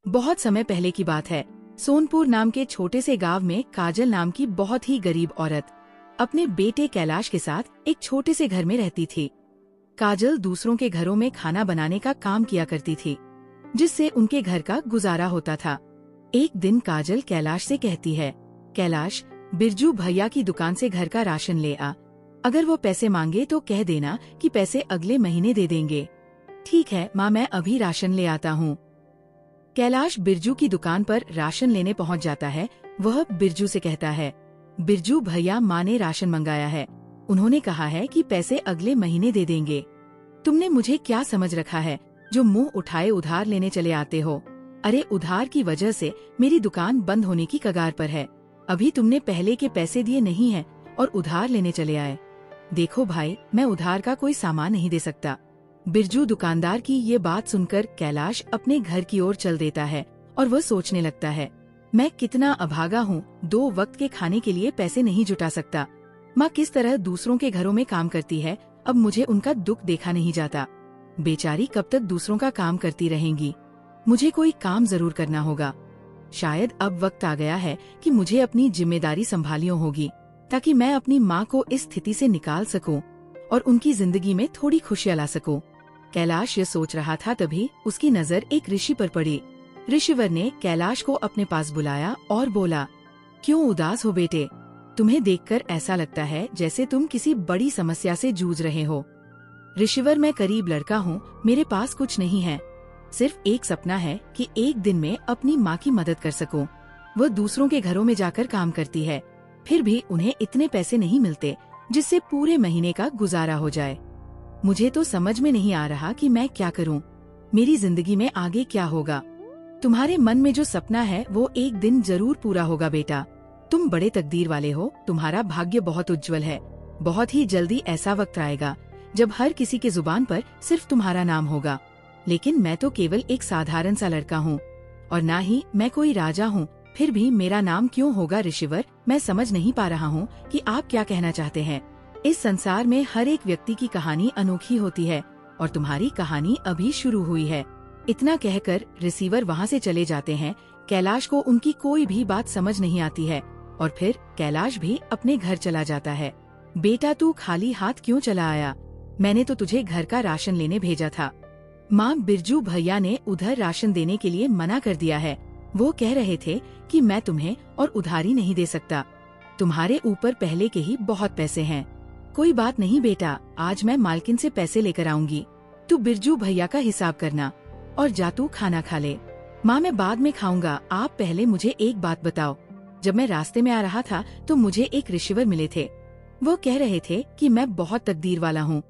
बहुत समय पहले की बात है। सोनपुर नाम के छोटे से गांव में काजल नाम की बहुत ही गरीब औरत अपने बेटे कैलाश के साथ एक छोटे से घर में रहती थी। काजल दूसरों के घरों में खाना बनाने का काम किया करती थी, जिससे उनके घर का गुजारा होता था। एक दिन काजल कैलाश से कहती है, कैलाश, बिरजू भैया की दुकान से घर का राशन ले आ। अगर वो पैसे मांगे तो कह देना कि पैसे अगले महीने दे देंगे। ठीक है माँ, मैं अभी राशन ले आता हूँ। कैलाश बिरजू की दुकान पर राशन लेने पहुँच जाता है। वह बिरजू से कहता है, बिरजू भैया, माँ ने राशन मंगाया है। उन्होंने कहा है कि पैसे अगले महीने दे देंगे। तुमने मुझे क्या समझ रखा है जो मुंह उठाए उधार लेने चले आते हो? अरे उधार की वजह से मेरी दुकान बंद होने की कगार पर है। अभी तुमने पहले के पैसे दिए नहीं है और उधार लेने चले आए। देखो भाई, मैं उधार का कोई सामान नहीं दे सकता। बिरजू दुकानदार की ये बात सुनकर कैलाश अपने घर की ओर चल देता है और वह सोचने लगता है, मैं कितना अभागा हूँ, 2 वक्त के खाने के लिए पैसे नहीं जुटा सकता। माँ किस तरह दूसरों के घरों में काम करती है, अब मुझे उनका दुख देखा नहीं जाता। बेचारी कब तक दूसरों का काम करती रहेंगी। मुझे कोई काम जरूर करना होगा। शायद अब वक्त आ गया है कि मुझे अपनी जिम्मेदारी संभालियों होगी, ताकि मैं अपनी माँ को इस स्थिति से निकाल सकूं और उनकी जिंदगी में थोड़ी खुशियाँ ला सकूं। कैलाश ये सोच रहा था, तभी उसकी नजर एक ऋषि पर पड़ी। ऋषिवर ने कैलाश को अपने पास बुलाया और बोला, क्यों उदास हो बेटे? तुम्हें देखकर ऐसा लगता है जैसे तुम किसी बड़ी समस्या से जूझ रहे हो। ऋषिवर, मैं गरीब लड़का हूँ, मेरे पास कुछ नहीं है। सिर्फ एक सपना है कि एक दिन में अपनी माँ की मदद कर सकूं। वह दूसरों के घरों में जाकर काम करती है, फिर भी उन्हें इतने पैसे नहीं मिलते जिससे पूरे महीने का गुजारा हो जाए। मुझे तो समझ में नहीं आ रहा कि मैं क्या करूं। मेरी जिंदगी में आगे क्या होगा? तुम्हारे मन में जो सपना है वो एक दिन जरूर पूरा होगा बेटा। तुम बड़े तकदीर वाले हो, तुम्हारा भाग्य बहुत उज्जवल है। बहुत ही जल्दी ऐसा वक्त आएगा जब हर किसी के जुबान पर सिर्फ तुम्हारा नाम होगा। लेकिन मैं तो केवल एक साधारण सा लड़का हूँ और ना ही मैं कोई राजा हूँ, फिर भी मेरा नाम क्यों होगा? ऋषिवर, मैं समझ नहीं पा रहा हूँ कि आप क्या कहना चाहते हैं। इस संसार में हर एक व्यक्ति की कहानी अनोखी होती है और तुम्हारी कहानी अभी शुरू हुई है। इतना कहकर रिसीवर वहाँ से चले जाते हैं। कैलाश को उनकी कोई भी बात समझ नहीं आती है और फिर कैलाश भी अपने घर चला जाता है। बेटा, तू खाली हाथ क्यों चला आया? मैंने तो तुझे घर का राशन लेने भेजा था। माँ, बिरजू भैया ने उधर राशन देने के लिए मना कर दिया है। वो कह रहे थे कि मैं तुम्हें और उधारी नहीं दे सकता। तुम्हारे ऊपर पहले के ही बहुत पैसे हैं। कोई बात नहीं बेटा, आज मैं मालकिन से पैसे लेकर आऊंगी। तू बिरजू भैया का हिसाब करना और जा तू खाना खा ले। माँ, मैं बाद में खाऊंगा, आप पहले मुझे एक बात बताओ। जब मैं रास्ते में आ रहा था तो मुझे एक ऋषिवर मिले थे। वो कह रहे थे कि मैं बहुत तकदीर वाला हूँ।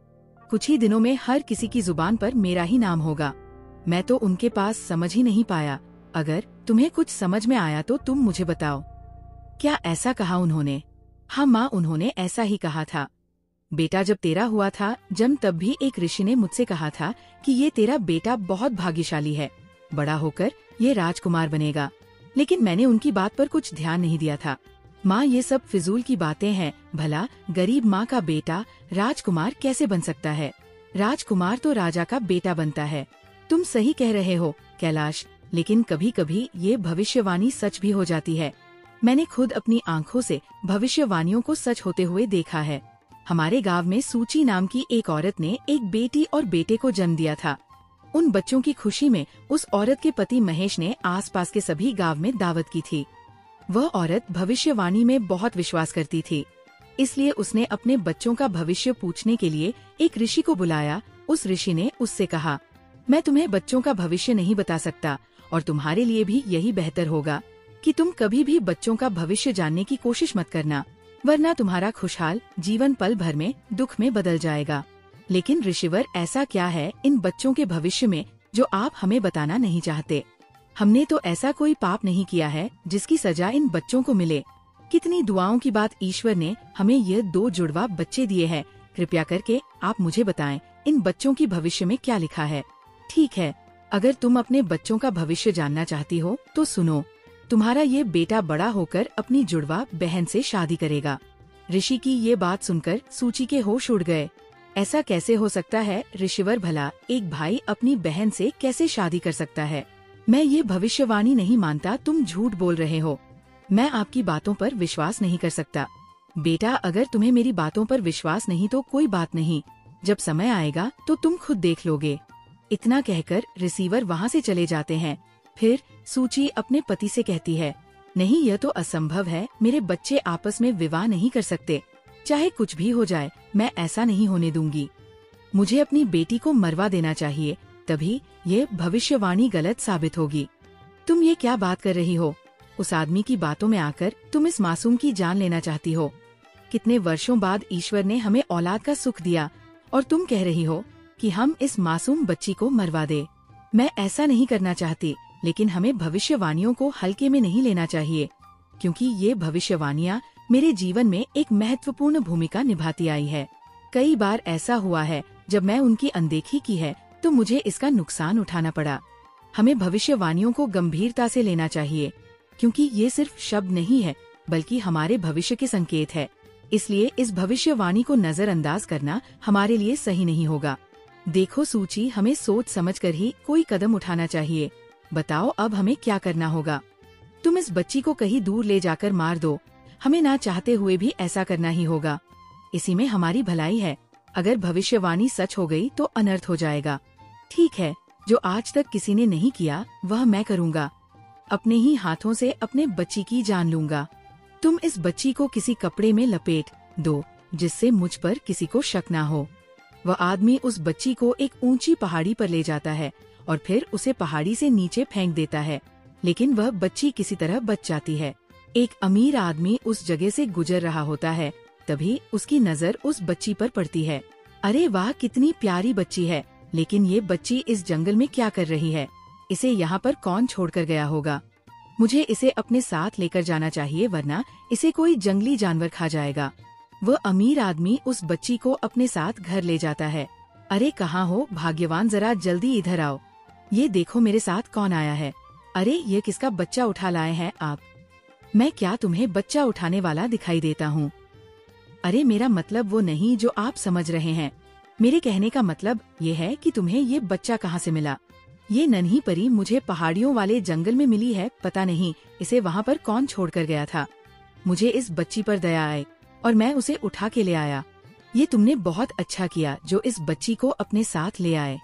कुछ ही दिनों में हर किसी की जुबान पर मेरा ही नाम होगा। मैं तो उनके पास समझ ही नहीं पाया। अगर तुम्हें कुछ समझ में आया तो तुम मुझे बताओ। क्या ऐसा कहा उन्होंने? हाँ माँ, उन्होंने ऐसा ही कहा था। बेटा, जब तेरा हुआ था जन्म तब भी एक ऋषि ने मुझसे कहा था कि ये तेरा बेटा बहुत भाग्यशाली है, बड़ा होकर ये राजकुमार बनेगा। लेकिन मैंने उनकी बात पर कुछ ध्यान नहीं दिया था। माँ, ये सब फिजूल की बातें हैं। भला गरीब माँ का बेटा राजकुमार कैसे बन सकता है? राजकुमार तो राजा का बेटा बनता है। तुम सही कह रहे हो कैलाश, लेकिन कभी कभी ये भविष्यवाणी सच भी हो जाती है। मैंने खुद अपनी आंखों से भविष्यवाणियों को सच होते हुए देखा है। हमारे गांव में सूची नाम की एक औरत ने एक बेटी और बेटे को जन्म दिया था। उन बच्चों की खुशी में उस औरत के पति महेश ने आसपास के सभी गांव में दावत की थी। वह औरत भविष्यवाणी में बहुत विश्वास करती थी, इसलिए उसने अपने बच्चों का भविष्य पूछने के लिए एक ऋषि को बुलाया। उस ऋषि ने उससे कहा, मैं तुम्हें बच्चों का भविष्य नहीं बता सकता और तुम्हारे लिए भी यही बेहतर होगा कि तुम कभी भी बच्चों का भविष्य जानने की कोशिश मत करना, वरना तुम्हारा खुशहाल जीवन पल भर में दुख में बदल जाएगा। लेकिन ऋषिवर, ऐसा क्या है इन बच्चों के भविष्य में जो आप हमें बताना नहीं चाहते? हमने तो ऐसा कोई पाप नहीं किया है जिसकी सजा इन बच्चों को मिले। कितनी दुआओं की बात ईश्वर ने हमें ये 2 जुड़वा बच्चे दिए हैं। कृपया करके आप मुझे बताएं, इन बच्चों की भविष्य में क्या लिखा है? ठीक है, अगर तुम अपने बच्चों का भविष्य जानना चाहती हो तो सुनो। तुम्हारा ये बेटा बड़ा होकर अपनी जुड़वा बहन से शादी करेगा। ऋषि की ये बात सुनकर सूची के होश उड़ गए। ऐसा कैसे हो सकता है ऋषिवर? भला एक भाई अपनी बहन से कैसे शादी कर सकता है? मैं ये भविष्यवाणी नहीं मानता, तुम झूठ बोल रहे हो। मैं आपकी बातों पर विश्वास नहीं कर सकता। बेटा, अगर तुम्हें मेरी बातों पर विश्वास नहीं तो कोई बात नहीं, जब समय आएगा तो तुम खुद देख लोगे। इतना कहकर रिसीवर वहाँ से चले जाते हैं। फिर सूची अपने पति से कहती है, नहीं, यह तो असंभव है, मेरे बच्चे आपस में विवाह नहीं कर सकते। चाहे कुछ भी हो जाए, मैं ऐसा नहीं होने दूंगी। मुझे अपनी बेटी को मरवा देना चाहिए, तभी ये भविष्यवाणी गलत साबित होगी। तुम ये क्या बात कर रही हो? उस आदमी की बातों में आकर तुम इस मासूम की जान लेना चाहती हो। कितने वर्षों बाद ईश्वर ने हमें औलाद का सुख दिया और तुम कह रही हो कि हम इस मासूम बच्ची को मरवा दे। मैं ऐसा नहीं करना चाहती, लेकिन हमें भविष्यवाणियों को हल्के में नहीं लेना चाहिए, क्योंकि ये भविष्यवाणियाँ मेरे जीवन में एक महत्वपूर्ण भूमिका निभाती आई है। कई बार ऐसा हुआ है जब मैं उनकी अनदेखी की है तो मुझे इसका नुकसान उठाना पड़ा। हमें भविष्यवाणियों को गंभीरता से लेना चाहिए, क्योंकि ये सिर्फ शब्द नहीं है बल्कि हमारे भविष्य के संकेत है। इसलिए इस भविष्यवाणी को नजरअंदाज करना हमारे लिए सही नहीं होगा। देखो सूची, हमें सोच समझकर ही कोई कदम उठाना चाहिए। बताओ अब हमें क्या करना होगा? तुम इस बच्ची को कहीं दूर ले जाकर मार दो। हमें ना चाहते हुए भी ऐसा करना ही होगा। इसी में हमारी भलाई है। अगर भविष्यवाणी सच हो गई तो अनर्थ हो जाएगा। ठीक है, जो आज तक किसी ने नहीं किया वह मैं करूँगा। अपने ही हाथों से अपने बच्ची की जान लूंगा। तुम इस बच्ची को किसी कपड़े में लपेट दो जिससे मुझ पर किसी को शक ना हो। वह आदमी उस बच्ची को एक ऊंची पहाड़ी पर ले जाता है और फिर उसे पहाड़ी से नीचे फेंक देता है, लेकिन वह बच्ची किसी तरह बच जाती है। एक अमीर आदमी उस जगह से गुजर रहा होता है, तभी उसकी नजर उस बच्ची पर पड़ती है। अरे वाह, कितनी प्यारी बच्ची है, लेकिन ये बच्ची इस जंगल में क्या कर रही है? इसे यहाँ पर कौन छोड़कर गया होगा? मुझे इसे अपने साथ लेकर जाना चाहिए, वरना इसे कोई जंगली जानवर खा जाएगा। वह अमीर आदमी उस बच्ची को अपने साथ घर ले जाता है। अरे कहाँ हो भाग्यवान, जरा जल्दी इधर आओ। ये देखो मेरे साथ कौन आया है। अरे ये किसका बच्चा उठा लाए हैं आप? मैं क्या तुम्हें बच्चा उठाने वाला दिखाई देता हूँ? अरे मेरा मतलब वो नहीं जो आप समझ रहे हैं। मेरे कहने का मतलब ये है कि तुम्हें ये बच्चा कहाँ से मिला? ये नन्ही परी मुझे पहाड़ियों वाले जंगल में मिली है। पता नहीं इसे वहाँ पर कौन छोड़कर गया था। मुझे इस बच्ची पर दया आई और मैं उसे उठा के ले आया। ये तुमने बहुत अच्छा किया जो इस बच्ची को अपने साथ ले आए।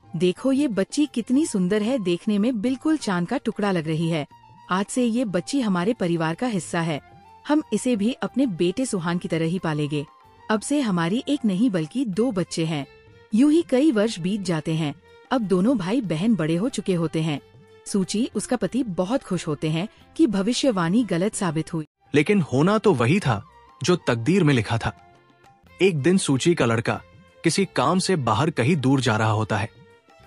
देखो ये बच्ची कितनी सुंदर है, देखने में बिल्कुल चांद का टुकड़ा लग रही है। आज से ये बच्ची हमारे परिवार का हिस्सा है। हम इसे भी अपने बेटे सुहान की तरह ही पालेंगे। अब से हमारी एक नहीं बल्कि 2 बच्चे हैं। यूं ही कई वर्ष बीत जाते हैं। अब दोनों भाई बहन बड़े हो चुके होते हैं। सूची, उसका पति बहुत खुश होते हैं कि भविष्यवाणी गलत साबित हुई। लेकिन होना तो वही था जो तकदीर में लिखा था। एक दिन सूची का लड़का किसी काम से बाहर कहीं दूर जा रहा होता है।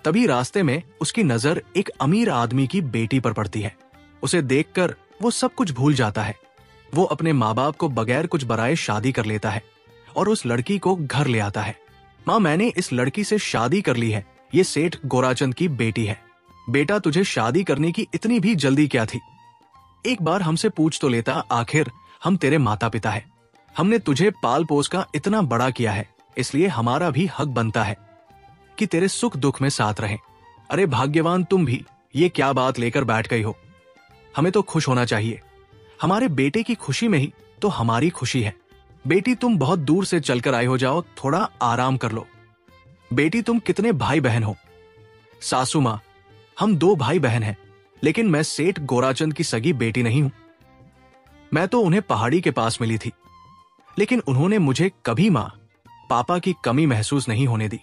तभी रास्ते में उसकी नजर एक अमीर आदमी की बेटी पर पड़ती है। उसे देखकर वो सब कुछ भूल जाता है। वो अपने माँ बाप को बगैर कुछ बराए शादी कर लेता है और उस लड़की को घर ले आता है। माँ, मैंने इस लड़की से शादी कर ली है। ये सेठ गोराचंद की बेटी है। बेटा, तुझे शादी करने की इतनी भी जल्दी क्या थी? एक बार हमसे पूछ तो लेता, आखिर हम तेरे माता पिता है। हमने तुझे पाल पोस का इतना बड़ा किया है, इसलिए हमारा भी हक बनता है कि तेरे सुख दुख में साथ रहें। अरे भाग्यवान तुम भी, ये क्या बात लेकर बैठ गई हो? हमें तो खुश होना चाहिए। हमारे बेटे की खुशी में ही तो हमारी खुशी है। बेटी, तुम बहुत दूर से चलकर आए हो, जाओ थोड़ा आराम कर लो। बेटी, तुम कितने भाई बहन हो? सासू माँ, हम 2 भाई बहन हैं, लेकिन मैं सेठ गोराचंद की सगी बेटी नहीं हूं। मैं तो उन्हें पहाड़ी के पास मिली थी, लेकिन उन्होंने मुझे कभी माँ पापा की कमी महसूस नहीं होने दी।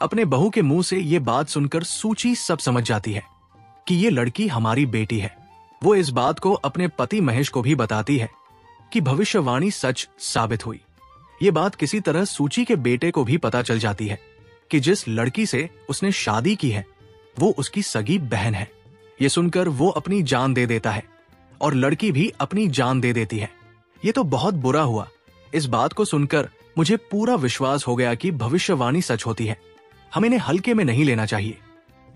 अपने बहू के मुंह से ये बात सुनकर सूची सब समझ जाती है कि ये लड़की हमारी बेटी है। वो इस बात को अपने पति महेश को भी बताती है कि भविष्यवाणी सच साबित हुई। ये बात किसी तरह सूची के बेटे को भी पता चल जाती है कि जिस लड़की से उसने शादी की है वो उसकी सगी बहन है। ये सुनकर वो अपनी जान दे देता है और लड़की भी अपनी जान दे देती है। ये तो बहुत बुरा हुआ। इस बात को सुनकर मुझे पूरा विश्वास हो गया कि भविष्यवाणी सच होती है। हमें इन्हें हल्के में नहीं लेना चाहिए।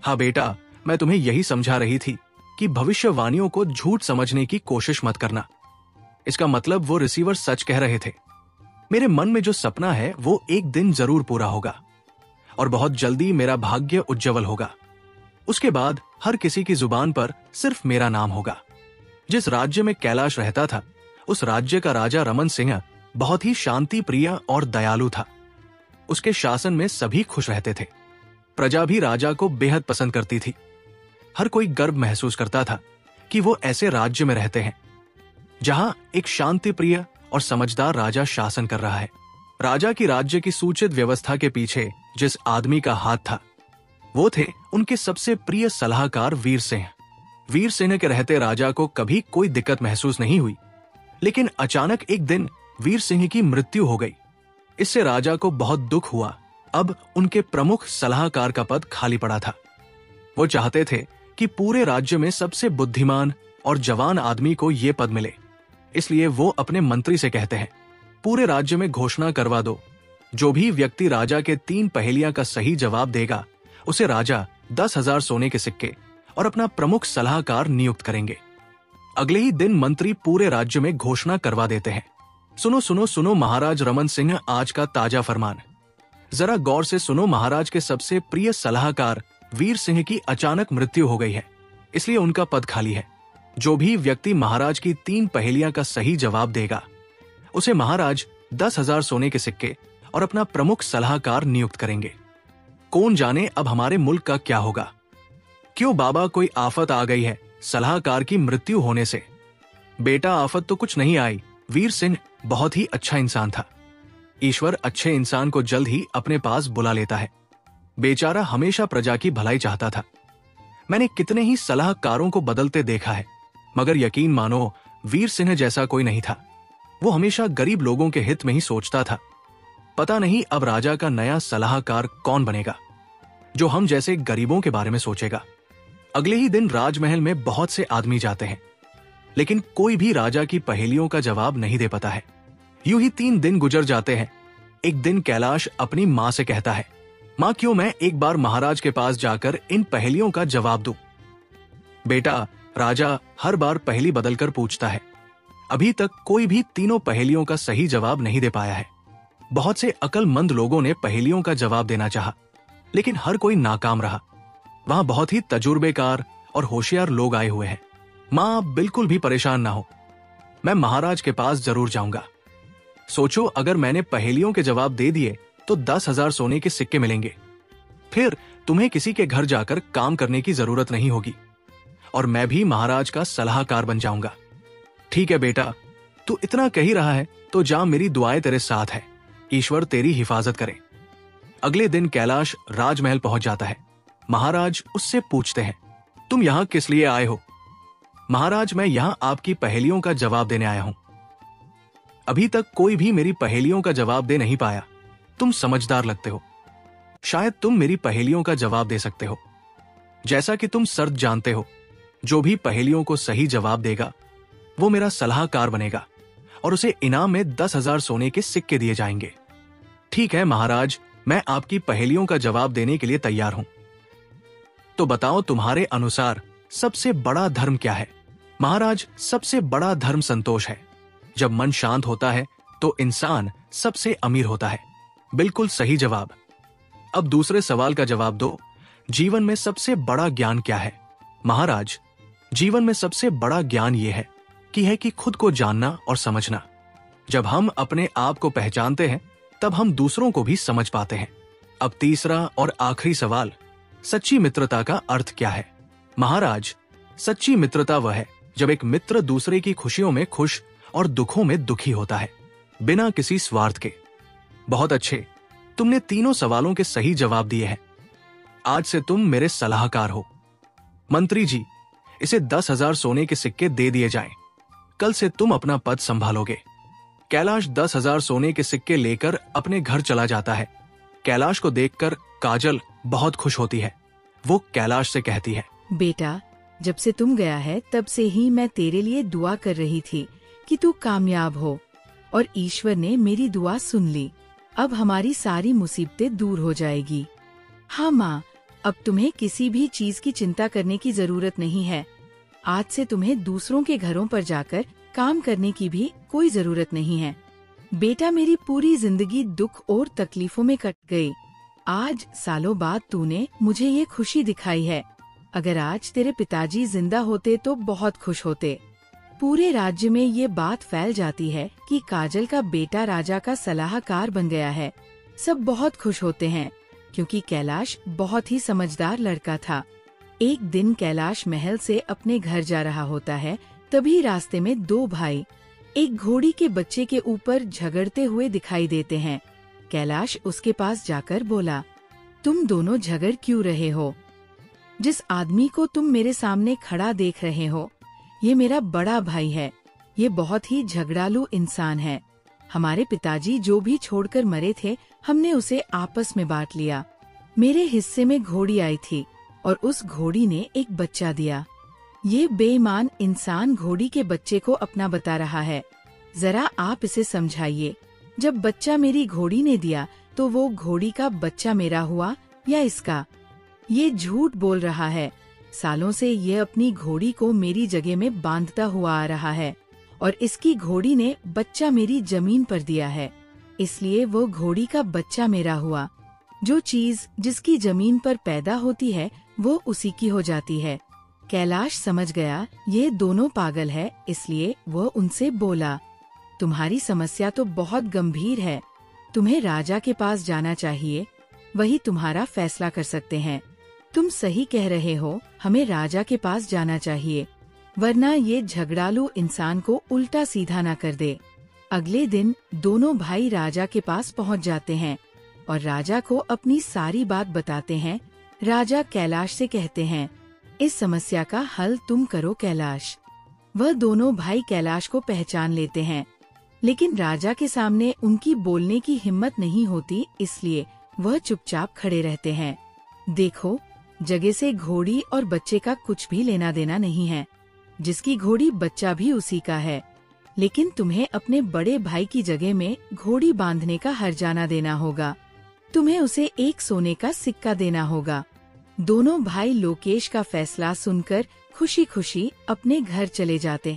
हाँ बेटा, मैं तुम्हें यही समझा रही थी कि भविष्यवाणियों को झूठ समझने की कोशिश मत करना। इसका मतलब वो रिसीवर सच कह रहे थे। मेरे मन में जो सपना है वो एक दिन जरूर पूरा होगा और बहुत जल्दी मेरा भाग्य उज्जवल होगा। उसके बाद हर किसी की जुबान पर सिर्फ मेरा नाम होगा। जिस राज्य में कैलाश रहता था, उस राज्य का राजा रमन सिंह बहुत ही शांति प्रिय और दयालु था। उसके शासन में सभी खुश रहते थे। प्रजा भी राजा को बेहद पसंद करती थी। हर कोई गर्व महसूस करता था कि वो ऐसे राज्य में रहते हैं जहां एक शांति प्रिय और समझदार राजा शासन कर रहा है। राजा की राज्य की सूचित व्यवस्था के पीछे जिस आदमी का हाथ था, वो थे उनके सबसे प्रिय सलाहकार वीर सिंह। वीर सिंह के रहते राजा को कभी कोई दिक्कत महसूस नहीं हुई, लेकिन अचानक एक दिन वीर सिंह की मृत्यु हो गई। इससे राजा को बहुत दुख हुआ। अब उनके प्रमुख सलाहकार का पद खाली पड़ा था। वो चाहते थे कि पूरे राज्य में सबसे बुद्धिमान और जवान आदमी को ये पद मिले। इसलिए वो अपने मंत्री से कहते हैं, पूरे राज्य में घोषणा करवा दो, जो भी व्यक्ति राजा के 3 पहेलियां का सही जवाब देगा, उसे राजा 10,000 सोने के सिक्के और अपना प्रमुख सलाहकार नियुक्त करेंगे। अगले ही दिन मंत्री पूरे राज्य में घोषणा करवा देते हैं, सुनो सुनो सुनो महाराज रमन सिंह, आज का ताजा फरमान। जरा गौर से सुनो, महाराज के सबसे प्रिय सलाहकार वीर सिंह की अचानक मृत्यु हो गई है, इसलिए उनका पद खाली है। जो भी व्यक्ति महाराज की 3 पहेलियां का सही जवाब देगा, उसे महाराज 10,000 सोने के सिक्के और अपना प्रमुख सलाहकार नियुक्त करेंगे। कौन जाने अब हमारे मुल्क का क्या होगा। क्यों बाबा, कोई आफत आ गई है सलाहकार की मृत्यु होने से? बेटा, आफत तो कुछ नहीं आई। वीर सिंह बहुत ही अच्छा इंसान था। ईश्वर अच्छे इंसान को जल्द ही अपने पास बुला लेता है। बेचारा हमेशा प्रजा की भलाई चाहता था। मैंने कितने ही सलाहकारों को बदलते देखा है, मगर यकीन मानो वीर सिंह जैसा कोई नहीं था। वो हमेशा गरीब लोगों के हित में ही सोचता था। पता नहीं अब राजा का नया सलाहकार कौन बनेगा, जो हम जैसे गरीबों के बारे में सोचेगा। अगले ही दिन राजमहल में बहुत से आदमी जाते हैं, लेकिन कोई भी राजा की पहेलियों का जवाब नहीं दे पाता है। यूं ही 3 दिन गुजर जाते हैं। एक दिन कैलाश अपनी माँ से कहता है, माँ, क्यों मैं एक बार महाराज के पास जाकर इन पहेलियों का जवाब दूं? बेटा, राजा हर बार पहेली बदलकर पूछता है। अभी तक कोई भी तीनों पहेलियों का सही जवाब नहीं दे पाया है। बहुत से अक्लमंद लोगों ने पहेलियों का जवाब देना चाहा, लेकिन हर कोई नाकाम रहा। वहां बहुत ही तजुर्बेकार और होशियार लोग आए हुए हैं। माँ, बिल्कुल भी परेशान ना हो, मैं महाराज के पास जरूर जाऊंगा। सोचो, अगर मैंने पहेलियों के जवाब दे दिए तो 10,000 सोने के सिक्के मिलेंगे। फिर तुम्हें किसी के घर जाकर काम करने की जरूरत नहीं होगी और मैं भी महाराज का सलाहकार बन जाऊंगा। ठीक है बेटा, तू इतना कह ही रहा है तो जा, मेरी दुआएं तेरे साथ है। ईश्वर तेरी हिफाजत करे। अगले दिन कैलाश राजमहल पहुंच जाता है। महाराज उससे पूछते हैं, तुम यहाँ किस लिए आए हो? महाराज, मैं यहाँ आपकी पहेलियों का जवाब देने आया हूं। अभी तक कोई भी मेरी पहेलियों का जवाब दे नहीं पाया। तुम समझदार लगते हो, शायद तुम मेरी पहेलियों का जवाब दे सकते हो। जैसा कि तुम सर्द जानते हो, जो भी पहेलियों को सही जवाब देगा वो मेरा सलाहकार बनेगा और उसे इनाम में 10,000 सोने के सिक्के दिए जाएंगे। ठीक है महाराज, मैं आपकी पहेलियों का जवाब देने के लिए तैयार हूं। तो बताओ, तुम्हारे अनुसार सबसे बड़ा धर्म क्या है? महाराज, सबसे बड़ा धर्म संतोष है। जब मन शांत होता है तो इंसान सबसे अमीर होता है। बिल्कुल सही जवाब। अब दूसरे सवाल का जवाब दो, जीवन में सबसे बड़ा ज्ञान क्या है? महाराज, जीवन में सबसे बड़ा ज्ञान यह है कि खुद को जानना और समझना। जब हम अपने आप को पहचानते हैं तब हम दूसरों को भी समझ पाते हैं। अब तीसरा और आखिरी सवाल, सच्ची मित्रता का अर्थ क्या है? महाराज, सच्ची मित्रता वह है जब एक मित्र दूसरे की खुशियों में खुश और दुखों में दुखी होता है, बिना किसी स्वार्थ के। बहुत अच्छे, तुमने तीनों सवालों के सही जवाब दिए हैं। आज से तुम मेरे सलाहकार हो। मंत्री जी, इसे 10,000 सोने के सिक्के दे दिए जाएं। कल से तुम अपना पद संभालोगे। कैलाश 10,000 सोने के सिक्के लेकर अपने घर चला जाता है। कैलाश को देखकर काजल बहुत खुश होती है। वो कैलाश से कहती है, बेटा, जब से तुम गया है तब से ही मैं तेरे लिए दुआ कर रही थी कि तू कामयाब हो, और ईश्वर ने मेरी दुआ सुन ली। अब हमारी सारी मुसीबतें दूर हो जाएगी। हाँ माँ, अब तुम्हें किसी भी चीज की चिंता करने की जरूरत नहीं है। आज से तुम्हें दूसरों के घरों पर जाकर काम करने की भी कोई जरूरत नहीं है। बेटा, मेरी पूरी जिंदगी दुख और तकलीफों में कट गई। आज सालों बाद तूने मुझे ये खुशी दिखाई है। अगर आज तेरे पिताजी जिंदा होते तो बहुत खुश होते। पूरे राज्य में ये बात फैल जाती है कि काजल का बेटा राजा का सलाहकार बन गया है। सब बहुत खुश होते हैं क्योंकि कैलाश बहुत ही समझदार लड़का था। एक दिन कैलाश महल से अपने घर जा रहा होता है, तभी रास्ते में दो भाई एक घोड़ी के बच्चे के ऊपर झगड़ते हुए दिखाई देते हैं। कैलाश उसके पास जाकर बोला, तुम दोनों झगड़ क्यों रहे हो? जिस आदमी को तुम मेरे सामने खड़ा देख रहे हो, ये मेरा बड़ा भाई है। ये बहुत ही झगड़ालू इंसान है। हमारे पिताजी जो भी छोड़कर मरे थे, हमने उसे आपस में बांट लिया। मेरे हिस्से में घोड़ी आई थी और उस घोड़ी ने एक बच्चा दिया। ये बेईमान इंसान घोड़ी के बच्चे को अपना बता रहा है। जरा आप इसे समझाइए। जब बच्चा मेरी घोड़ी ने दिया तो वो घोड़ी का बच्चा मेरा हुआ या इसका? ये झूठ बोल रहा है। सालों से ये अपनी घोड़ी को मेरी जगह में बांधता हुआ आ रहा है और इसकी घोड़ी ने बच्चा मेरी जमीन पर दिया है, इसलिए वो घोड़ी का बच्चा मेरा हुआ। जो चीज जिसकी जमीन पर पैदा होती है वो उसी की हो जाती है। कैलाश समझ गया ये दोनों पागल है, इसलिए वो उनसे बोला, तुम्हारी समस्या तो बहुत गंभीर है। तुम्हें राजा के पास जाना चाहिए, वही तुम्हारा फैसला कर सकते हैं। तुम सही कह रहे हो, हमें राजा के पास जाना चाहिए, वरना ये झगड़ालू इंसान को उल्टा सीधा ना कर दे। अगले दिन दोनों भाई राजा के पास पहुंच जाते हैं और राजा को अपनी सारी बात बताते हैं। राजा कैलाश से कहते हैं, इस समस्या का हल तुम करो कैलाश। वह दोनों भाई कैलाश को पहचान लेते हैं, लेकिन राजा के सामने उनकी बोलने की हिम्मत नहीं होती, इसलिए वह चुपचाप खड़े रहते हैं। देखो, जगह से घोड़ी और बच्चे का कुछ भी लेना देना नहीं है। जिसकी घोड़ी बच्चा भी उसी का है, लेकिन तुम्हें अपने बड़े भाई की जगह में घोड़ी बांधने का हर्जाना देना होगा। तुम्हें उसे एक सोने का सिक्का देना होगा। दोनों भाई लोकेश का फैसला सुनकर खुशी खुशी अपने घर चले जाते हैं।